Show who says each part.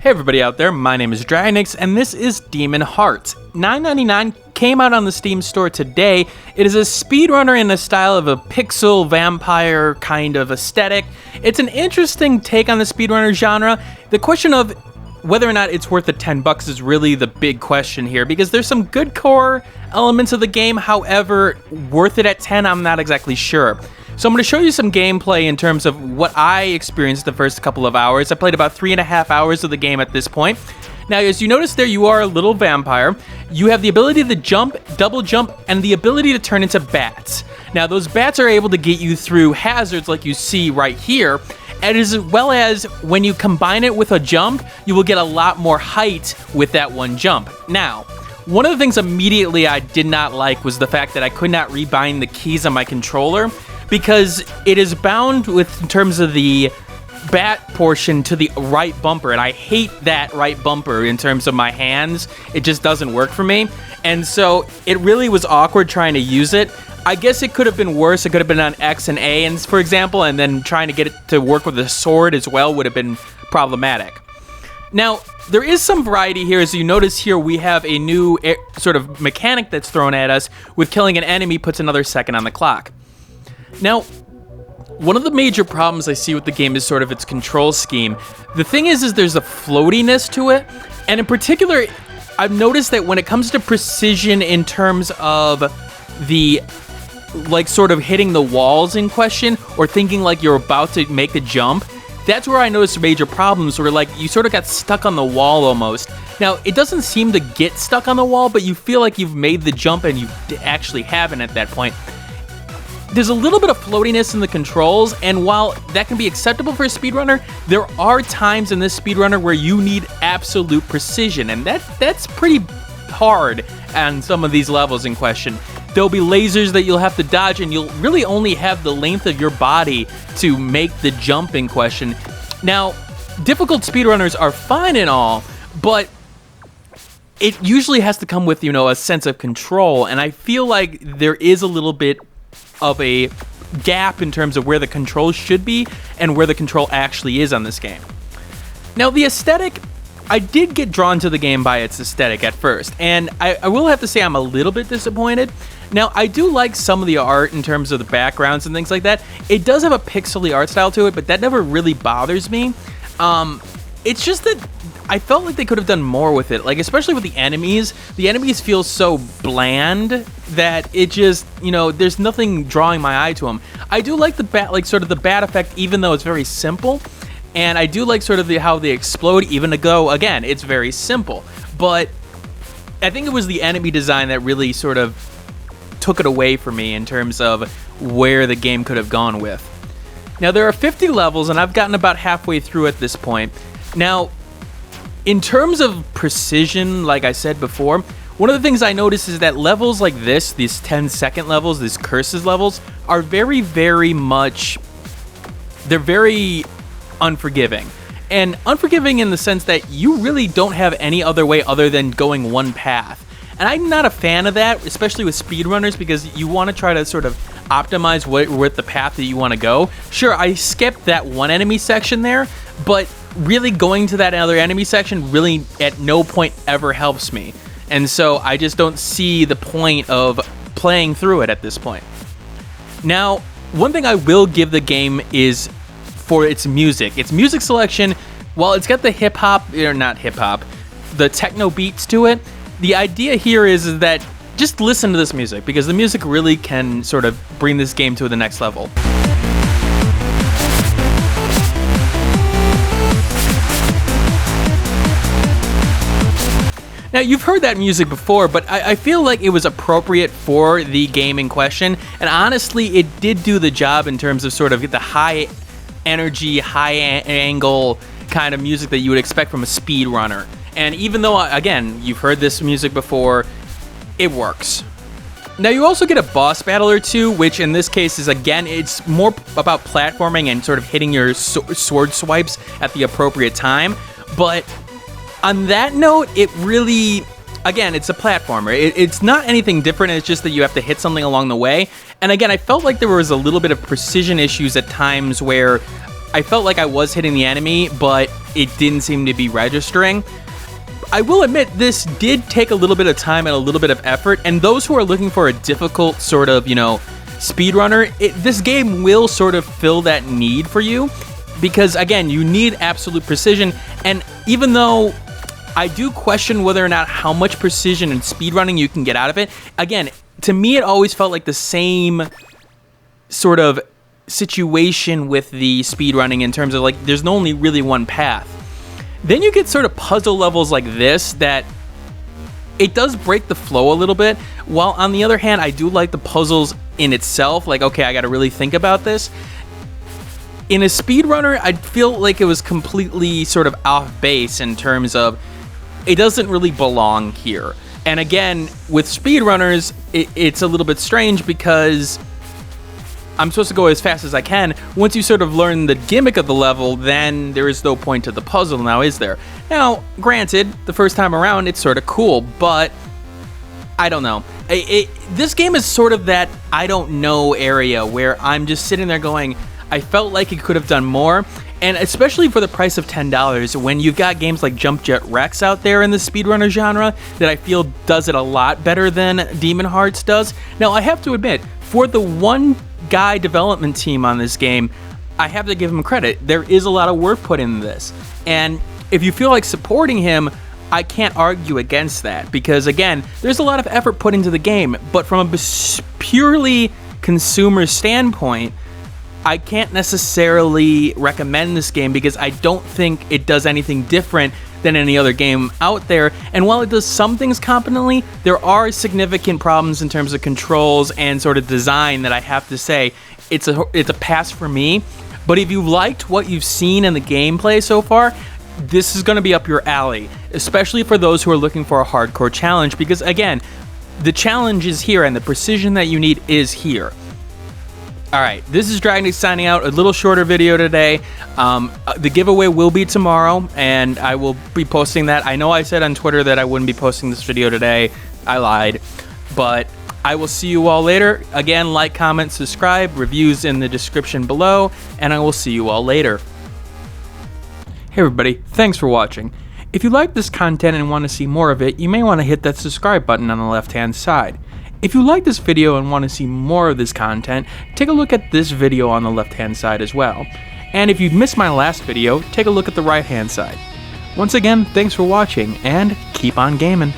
Speaker 1: Hey everybody out there, my name is Dragnix, and this is Demon Hearts. $9.99 came out on the Steam store today. It is a speedrunner in the style of a pixel vampire kind of aesthetic. It's an interesting take on the speedrunner genre. The question of whether or not it's worth the $10 is really the big question here, because there's some good core elements of the game, however, worth it at 10, I'm not exactly sure. So I'm going to show you some gameplay in terms of what I experienced the first couple of hours. I played about 3.5 hours of the game at this point. Now, as you notice there, you are a little vampire. You have the ability to jump, double jump, and the ability to turn into bats. Now, those bats are able to get you through hazards like you see right here, and as well as when you combine it with a jump, you will get a lot more height with that one jump. Now, one of the things immediately I did not like was the fact that I could not rebind the keys on my controller, because it is bound with, in terms of the bat portion, to the right bumper, and I hate that right bumper in terms of my hands. It just doesn't work for me, and so it really was awkward trying to use it. I guess it could have been worse. It could have been on X and A, and for example, and then trying to get it to work with a sword as well would have been problematic. Now, there is some variety here. As you notice here, we have a new sort of mechanic that's thrown at us, with killing an enemy puts another second on the clock. Now, one of the major problems I see with the game is sort of its control scheme. The thing is there's a floatiness to it, and in particular, I've noticed that when it comes to precision in terms of the, like, sort of hitting the walls in question, or thinking like you're about to make the jump, that's where I noticed major problems, where like you sort of got stuck on the wall almost. Now, it doesn't seem to get stuck on the wall, but you feel like you've made the jump and you actually haven't at that point. There's a little bit of floatiness in the controls, and while that can be acceptable for a speedrunner, there are times in this speedrunner where you need absolute precision, and that's pretty hard on some of these levels in question. There'll be lasers that you'll have to dodge, and you'll really only have the length of your body to make the jump in question. Now, difficult speedrunners are fine and all, but it usually has to come with, you know, a sense of control, and I feel like there is a little bit of a gap in terms of where the control should be and where the control actually is on this game. Now, the aesthetic, I did get drawn to the game by its aesthetic at first, and I will have to say I'm a little bit disappointed. Now, I do like some of the art in terms of the backgrounds and things like that. It does have a pixely art style to it, but that never really bothers me. It's just that I felt like they could have done more with it, like especially with the enemies. The enemies feel so bland that it just, you know, there's nothing drawing my eye to them. I do like the bat, like sort of the bat effect, even though it's very simple, and I do like sort of how they explode, even though again it's very simple. But I think it was the enemy design that really sort of took it away from me in terms of where the game could have gone with. Now, there are 50 levels, and I've gotten about halfway through at this point. Now, in terms of precision, like I said before, one of the things I noticed is that levels like this, these 10-second levels, these curses levels, are very, very much, they're very unforgiving. And unforgiving in the sense that you really don't have any other way other than going one path. And I'm not a fan of that, especially with speedrunners, because you want to try to sort of optimize what the path that you want to go. Sure, I skipped that one enemy section there, but really going to that other enemy section really at no point ever helps me. And so I just don't see the point of playing through it at this point. Now, one thing I will give the game is for its music. Its music selection, while it's got the hip-hop, or not hip-hop, the techno beats to it, the idea here is that just listen to this music, because the music really can sort of bring this game to the next level. Now, you've heard that music before, but I feel like it was appropriate for the game in question, and honestly, it did do the job in terms of sort of the high energy, high angle kind of music that you would expect from a speedrunner. And even though, again, you've heard this music before, it works. Now, you also get a boss battle or two, which in this case is, again, it's more about platforming and sort of hitting your sword swipes at the appropriate time. But on that note, it really, again, it's a platformer. It's not anything different. It's just that you have to hit something along the way. And again, I felt like there was a little bit of precision issues at times where I felt like I was hitting the enemy, but it didn't seem to be registering. I will admit, this did take a little bit of time and a little bit of effort, and those who are looking for a difficult sort of, speedrunner, this game will sort of fill that need for you, because again, you need absolute precision, and even though I do question whether or not how much precision and speedrunning you can get out of it, again, to me it always felt like the same sort of situation with the speedrunning in terms of like there's only really one path. Then you get sort of puzzle levels like this that it does break the flow a little bit, while on the other hand I do like the puzzles in itself, like okay, I gotta really think about this. In a speedrunner, I feel like it was completely sort of off base in terms of it doesn't really belong here. And again, with speedrunners, it's a little bit strange because I'm supposed to go as fast as I can. Once you sort of learn the gimmick of the level, then there is no point to the puzzle now, is there? Now, granted, the first time around, it's sort of cool, but I don't know. This game is sort of that I don't know area where I'm just sitting there going, I felt like it could have done more. And especially for the price of $10, when you've got games like JumpJet Rex out there in the speedrunner genre that I feel does it a lot better than Demon Hearts does. Now, I have to admit, for the one guy development team on this game, I have to give him credit. There is a lot of work put into this. And if you feel like supporting him, I can't argue against that. Because again, there's a lot of effort put into the game. But from a purely consumer standpoint, I can't necessarily recommend this game because I don't think it does anything different than any other game out there. And while it does some things competently, there are significant problems in terms of controls and sort of design that I have to say it's a pass for me. But if you liked what you've seen in the gameplay so far, this is going to be up your alley, especially for those who are looking for a hardcore challenge, because again, the challenge is here and the precision that you need is here. Alright, this is Dragnix signing out, a little shorter video today. The giveaway will be tomorrow, and I will be posting that. I know I said on Twitter that I wouldn't be posting this video today. I lied. But I will see you all later. Again, like, comment, subscribe, reviews in the description below, and I will see you all later. Hey everybody, thanks for watching. If you like this content and want to see more of it, you may want to hit that subscribe button on the left-hand side. If you like this video and want to see more of this content, take a look at this video on the left-hand side as well. And if you missed my last video, take a look at the right-hand side. Once again, thanks for watching, and keep on gaming.